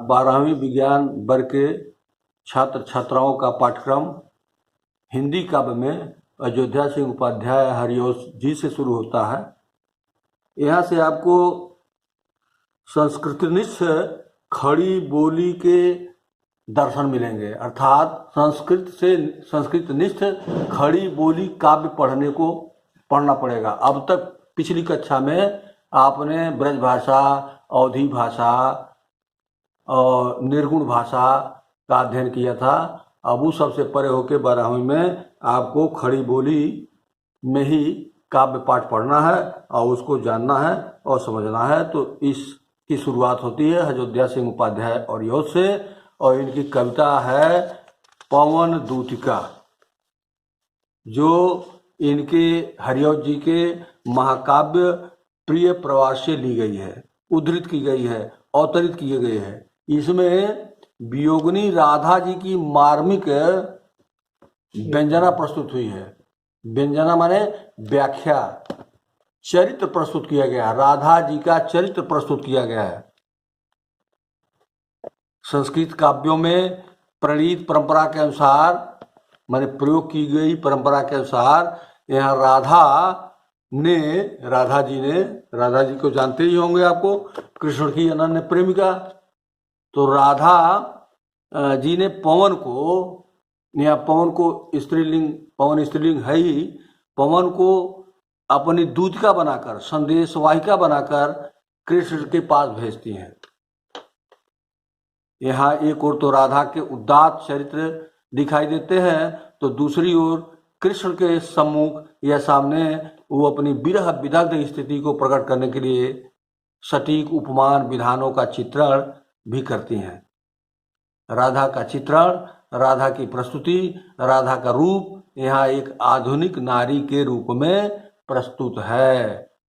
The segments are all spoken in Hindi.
12वीं विज्ञान वर्ग के छात्र छात्राओं का पाठ्यक्रम हिंदी काव्य में अयोध्या सिंह उपाध्याय हरिवंश जी से शुरू होता है। यहाँ से आपको संस्कृतनिष्ठ खड़ी बोली के दर्शन मिलेंगे, अर्थात संस्कृतनिष्ठ खड़ी बोली काव्य पढ़ना पड़ेगा। अब तक पिछली कक्षा में आपने ब्रज भाषा, अवधी भाषा और निर्गुण भाषा का अध्ययन किया था। अब उस सबसे परे होकर 12वीं में आपको खड़ी बोली में ही काव्य पाठ पढ़ना है और उसको जानना है और समझना है। तो इसकी शुरुआत होती है अयोध्या सिंह उपाध्याय और हरिवंश से, और इनकी कविता है पवन दूतिका, जो इनके हरिवंश जी के महाकाव्य प्रिय प्रवास से ली गई है, उद्धृत की गई है, अवतरित किए गए हैं। इसमें वियोगिनी राधा जी की मार्मिक व्यंजना प्रस्तुत हुई है। व्यंजना माने व्याख्या, चरित्र प्रस्तुत किया गया, राधा जी का चरित्र प्रस्तुत किया गया है। संस्कृत काव्यों में प्रणीत परंपरा के अनुसार, माने प्रयोग की गई परंपरा के अनुसार, यहाँ राधा जी को जानते ही होंगे आपको, कृष्ण की अनन्य प्रेमिका। तो राधा जी ने पवन को स्त्रीलिंग, पवन स्त्रीलिंग है ही, पवन को अपनी दूतिका बनाकर, संदेशवाहिका बनाकर कृष्ण के पास भेजती हैं। यहाँ एक ओर तो राधा के उदात्त चरित्र दिखाई देते हैं, तो दूसरी ओर कृष्ण के सम्मुख या सामने वो अपनी विरह विदग्ध स्थिति को प्रकट करने के लिए सटीक उपमान विधानों का चित्रण भी करती हैं। राधा का चित्रण, राधा की प्रस्तुति, राधा का रूप यहाँ एक आधुनिक नारी के रूप में प्रस्तुत है।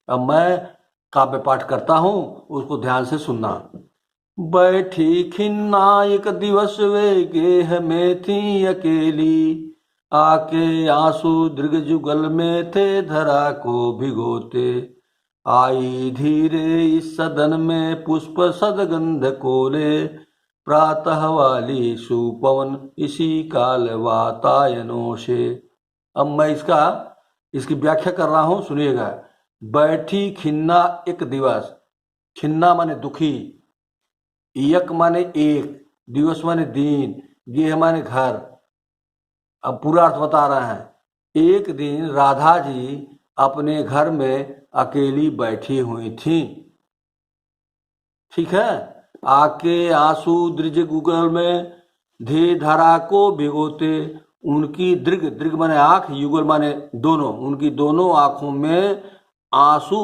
अब मैं काव्य पाठ करता हूँ, उसको ध्यान से सुनना। बैठी खिन्ना एक दिवस वे गेह में थी अकेली, आके आंसू दृग जुगल में थे धरा को भिगोते। आई धीरे इस सदन में पुष्प सदगंध कोले, प्रातः वाली सुपवन इसी काल वातायनों से। अब मैं इसकी व्याख्या कर रहा हूँ, सुनिएगा। बैठी खिन्ना एक दिवस, खिन्ना माने दुखी, यक माने एक, दिवस माने दिन, गेह माने घर। अब पूरा अर्थ बता रहे हैं। एक दिन राधा जी अपने घर में अकेली बैठी हुई थी, ठीक है। आके आंसू दृज गुगल में धे धरा को भिगोते। उनकी दृग माने आंख, युगल माने दोनों, उनकी दोनों आंखों में आंसू,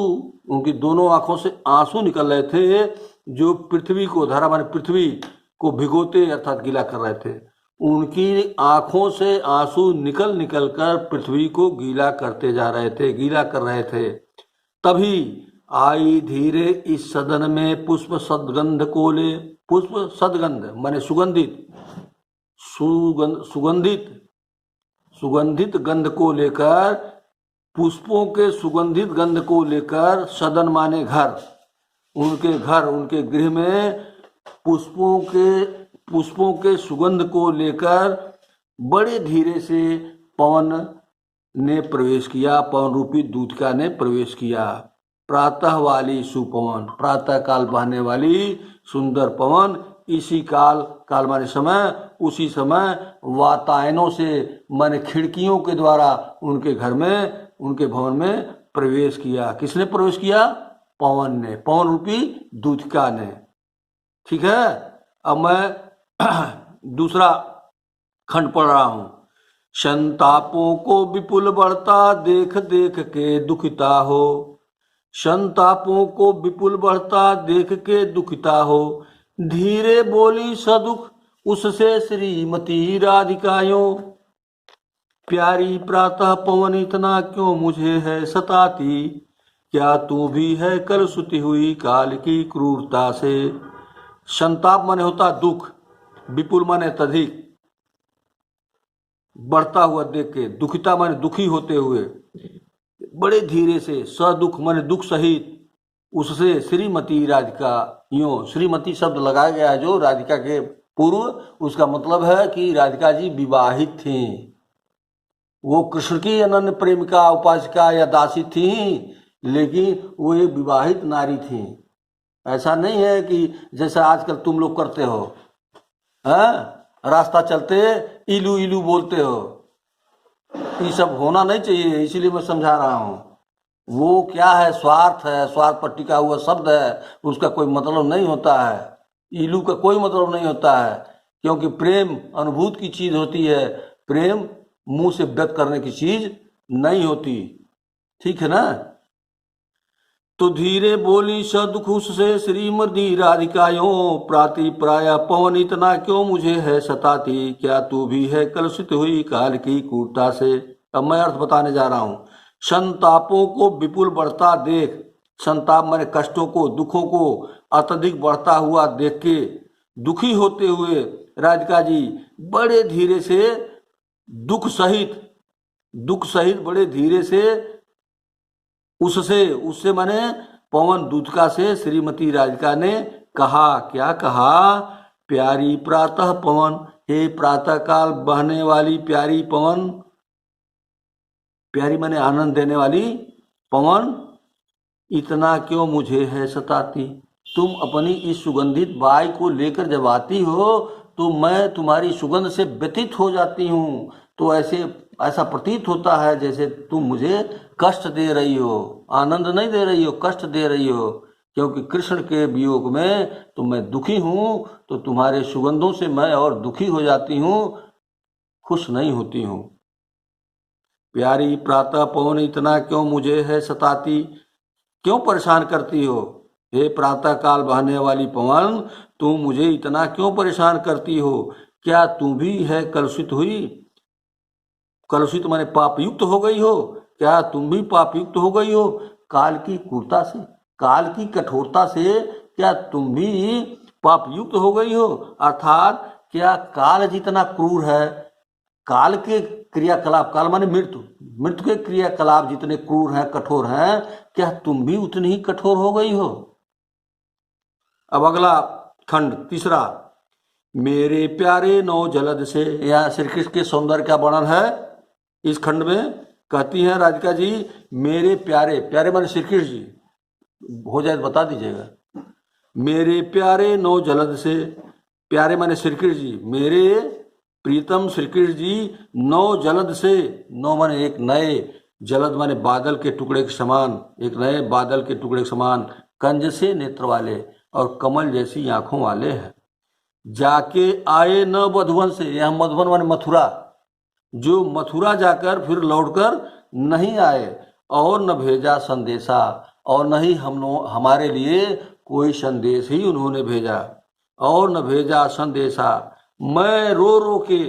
उनकी दोनों आंखों से आंसू निकल रहे थे, जो पृथ्वी को, धरा माने पृथ्वी को भिगोते अर्थात गीला कर रहे थे। उनकी आंखों से आंसू निकल कर पृथ्वी को गीला करते जा रहे थे, गीला कर रहे थे। तभी आई धीरे इस सदन में पुष्प सदगंध कोले। पुष्प सदगंध माने सुगंधित गंध को लेकर, पुष्पों के सुगंधित गंध को लेकर, सदन माने घर, उनके गृह में पुष्पों के सुगंध को लेकर बड़े धीरे से पवन ने प्रवेश किया, पवन रूपी दूतिका ने प्रवेश किया। प्रातः वाली सुपवन, प्रातः काल बहने वाली सुंदर पवन, इसी काल माने समय, उसी समय वातायनों से माने खिड़कियों के द्वारा उनके घर में, उनके भवन में प्रवेश किया। किसने प्रवेश किया? पवन ने, पवन रूपी दूतिका ने, ठीक है। अब मैं दूसरा खंड पढ़ रहा हूं। संतापों को विपुल बढ़ता देख देख के दुखिता हो, संतापों को विपुल बढ़ता देख के दुखिता हो, धीरे बोली सदुख उससे श्रीमती राधिकायों। प्यारी प्रातः पवन इतना क्यों मुझे है सताती, क्या तू भी है कल सुती हुई काल की क्रूरता से। संताप माने होता दुख, विपुल माने अत्यधिक, बढ़ता हुआ देख के, दुखिता माने दुखी होते हुए, बड़े धीरे से, सदुख माने दुख सहित, उससे श्रीमती राधिका, यूं श्रीमती शब्द लगाया गया है जो राधिका के पूर्व, उसका मतलब है कि राधिका जी विवाहित थीं। वो कृष्ण की अनन्य प्रेमिका, उपासिका या दासी थी, लेकिन वो एक विवाहित नारी थी। ऐसा नहीं है कि जैसा आजकल तुम लोग करते हो, रास्ता चलते इलू इलू बोलते हो, ये सब होना नहीं चाहिए। इसीलिए मैं समझा रहा हूँ। वो क्या है, स्वार्थ है, स्वार्थ पर टिका हुआ शब्द है, उसका कोई मतलब नहीं होता है। इलू का कोई मतलब नहीं होता है, क्योंकि प्रेम अनुभूत की चीज होती है, प्रेम मुंह से व्यक्त करने की चीज नहीं होती। ठीक है ना। तो धीरे बोली सदखुश से श्रीमती राधिकायों, प्राति प्राय पवन इतना क्यों मुझे है सताती, क्या तू भी है कलुषित हुई काल की क्रूरता से। अब मैं अर्थ बताने जा रहा हूं। संतापों को विपुल बढ़ता देख, संताप माने कष्टों को, दुखों को अत्यधिक बढ़ता हुआ देख के दुखी होते हुए राधिका जी बड़े धीरे से, दुख सहित बड़े धीरे से, उससे माने पवन दूतका से श्रीमती राधिका ने कहा। क्या कहा? प्यारी प्रातः पवन, हे प्रातः काल बहने वाली प्यारी पवन, प्यारी माने आनंद देने वाली पवन, इतना क्यों मुझे है सताती। तुम अपनी इस सुगंधित बाई को लेकर जब आती हो तो मैं तुम्हारी सुगंध से व्यथित हो जाती हूँ। तो ऐसा प्रतीत होता है जैसे तुम मुझे कष्ट दे रही हो, आनंद नहीं दे रही हो, कष्ट दे रही हो। क्योंकि कृष्ण के वियोग में तो मैं दुखी हूँ, तो तुम्हारे सुगंधों से मैं और दुखी हो जाती हूँ, खुश नहीं होती हूँ। प्यारी प्रातः पवन, इतना क्यों मुझे है सताती, क्यों परेशान करती हो। हे प्रातः काल बहने वाली पवन, तुम मुझे इतना क्यों परेशान करती हो। क्या तू भी है कलुषित हुई, कलुषित माने पाप युक्त हो गई हो। क्या तुम भी पाप युक्त हो गई हो काल की क्रूरता से, काल की कठोरता से। क्या तुम भी पाप युक्त हो गई हो, अर्थात क्या काल जितना क्रूर है, काल के क्रियाकलाप, काल माने मृत्यु, मृत्यु के क्रियाकलाप जितने क्रूर हैं, कठोर हैं, क्या तुम भी उतनी ही कठोर हो गई हो। अब अगला खंड तीसरा, मेरे प्यारे नौ जलद से। यहाँ श्री कृष्ण के सौंदर्य का वर्णन है इस खंड में। कहती हैं राधिका जी, मेरे प्यारे, प्यारे माने श्री कृष्ण जी, हो जाए तो बता दीजिएगा। मेरे प्यारे नौ जलद से, प्यारे माने श्री कृष्ण जी, मेरे प्रीतम श्री कृष्ण जी नौ जलद से, नौ माने एक नए, जलद माने बादल के टुकड़े के समान, एक नए बादल के टुकड़े के समान, कंज से नेत्र वाले और कमल जैसी आंखों वाले हैं। जाके आए न मधुवन से, यहाँ मधुवन माने मथुरा, जो मथुरा जाकर फिर लौटकर नहीं आए, और न भेजा संदेशा, और न ही हमारे लिए कोई संदेश ही उन्होंने भेजा, और न भेजा संदेशा। मैं रो रो के,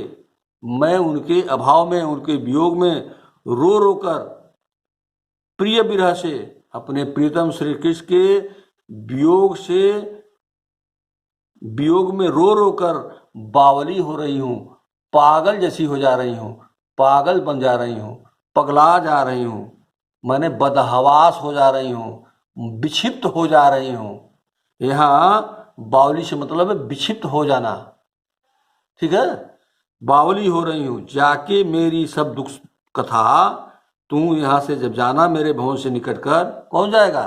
मैं उनके अभाव में, उनके वियोग में रो रो कर प्रिय विरह से, अपने प्रीतम श्री कृष्ण के वियोग से, वियोग में रो रो कर बावली हो रही हूँ, पागल जैसी हो जा रही हूँ, पागल बन जा रही हूँ, पगला जा रही हूँ, मैंने बदहवास हो जा रही हूँ, विक्षिप्त हो जा रही हूँ। यहाँ बावली से मतलब है विक्षिप्त हो जाना, ठीक है। बावली हो रही हूँ, जाके मेरी सब दुख कथा, तू यहाँ से जब जाना मेरे भवन से निकट कर, कौन जाएगा?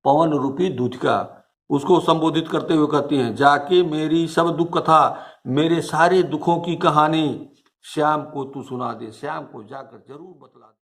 पवन रूपी दूत का, उसको संबोधित करते हुए कहती हैं, जाके मेरी सब दुख कथा, मेरे सारे दुखों की कहानी श्याम को तू सुना दे, श्याम को जाकर जरूर बतला दे।